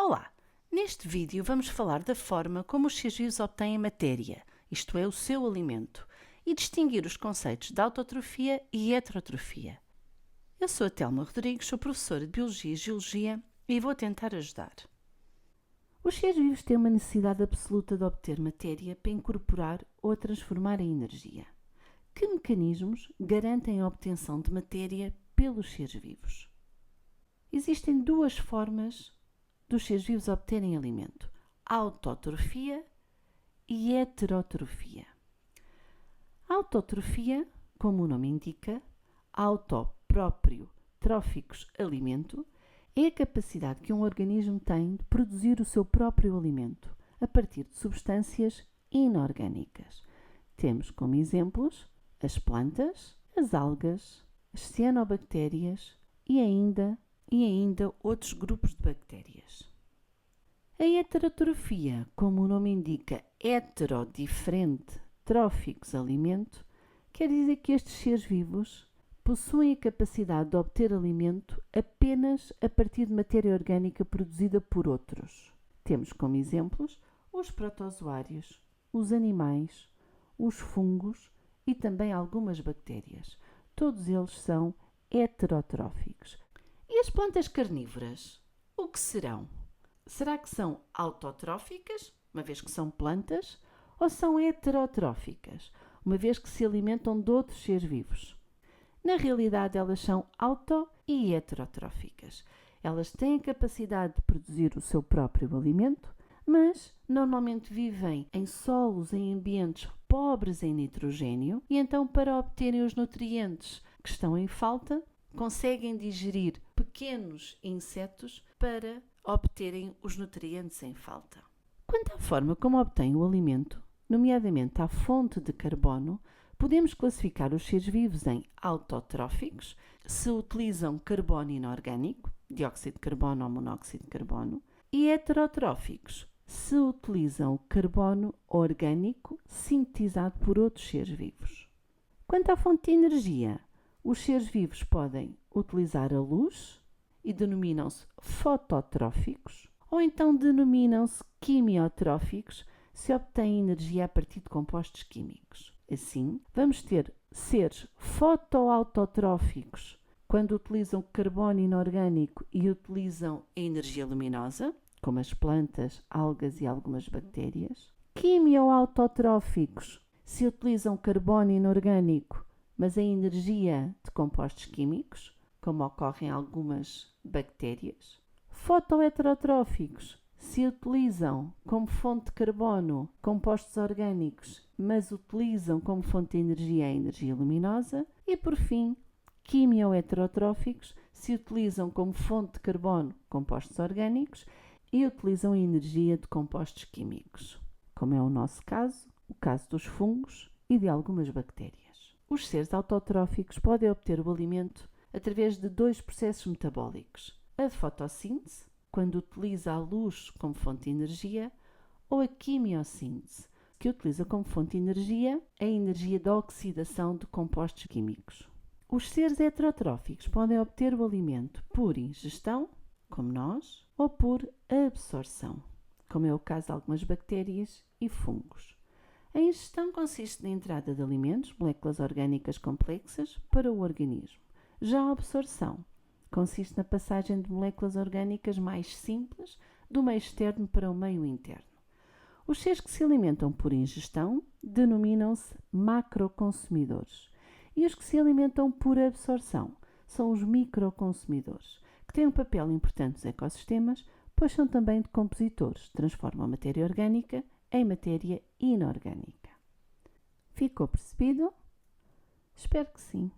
Olá! Neste vídeo vamos falar da forma como os seres vivos obtêm matéria, isto é, o seu alimento, e distinguir os conceitos de autotrofia e heterotrofia. Eu sou a Telma Rodrigues, sou professora de Biologia e Geologia e vou tentar ajudar. Os seres vivos têm uma necessidade absoluta de obter matéria para incorporar ou a transformar em energia. Que mecanismos garantem a obtenção de matéria pelos seres vivos? Existem duas formas dos seres vivos obterem alimento: autotrofia e heterotrofia. A autotrofia, como o nome indica, auto, próprio, tróficos, alimento, é a capacidade que um organismo tem de produzir o seu próprio alimento a partir de substâncias inorgânicas. Temos como exemplos as plantas, as algas, as cianobactérias e ainda outros grupos de bactérias. A heterotrofia, como o nome indica, hetero, diferente, tróficos, alimento, quer dizer que estes seres vivos possuem a capacidade de obter alimento apenas a partir de matéria orgânica produzida por outros. Temos como exemplos os protozoários, os animais, os fungos e também algumas bactérias. Todos eles são heterotróficos. E as plantas carnívoras, o que serão? Será que são autotróficas, uma vez que são plantas, ou são heterotróficas, uma vez que se alimentam de outros seres vivos? Na realidade, elas são auto- e heterotróficas. Elas têm a capacidade de produzir o seu próprio alimento, mas normalmente vivem em solos, em ambientes pobres em nitrogênio, e então, para obterem os nutrientes que estão em falta, conseguem digerir pequenos insetos para obterem os nutrientes em falta. Quanto à forma como obtêm o alimento, nomeadamente à fonte de carbono, podemos classificar os seres vivos em autotróficos, se utilizam carbono inorgânico, dióxido de carbono ou monóxido de carbono, e heterotróficos, se utilizam carbono orgânico sintetizado por outros seres vivos. Quanto à fonte de energia, os seres vivos podem utilizar a luz e denominam-se fototróficos, ou então denominam-se quimiotróficos se obtêm energia a partir de compostos químicos. Assim, vamos ter seres fotoautotróficos quando utilizam carbono inorgânico e utilizam a energia luminosa, como as plantas, algas e algumas bactérias. Quimioautotróficos se utilizam carbono inorgânico, mas a energia de compostos químicos, como ocorre em algumas bactérias. Fotoheterotróficos se utilizam como fonte de carbono compostos orgânicos, mas utilizam como fonte de energia a energia luminosa. E, por fim, quimioheterotróficos se utilizam como fonte de carbono compostos orgânicos e utilizam a energia de compostos químicos, como é o nosso caso, o caso dos fungos e de algumas bactérias. Os seres autotróficos podem obter o alimento através de dois processos metabólicos: a fotossíntese, quando utiliza a luz como fonte de energia, ou a quimiossíntese, que utiliza como fonte de energia a energia da oxidação de compostos químicos. Os seres heterotróficos podem obter o alimento por ingestão, como nós, ou por absorção, como é o caso de algumas bactérias e fungos. A ingestão consiste na entrada de alimentos, moléculas orgânicas complexas, para o organismo. Já a absorção consiste na passagem de moléculas orgânicas mais simples do meio externo para o meio interno. Os seres que se alimentam por ingestão denominam-se macroconsumidores e os que se alimentam por absorção são os microconsumidores, que têm um papel importante nos ecossistemas, pois são também decompositores, transformam a matéria orgânica em matéria inorgânica. Ficou percebido? Espero que sim.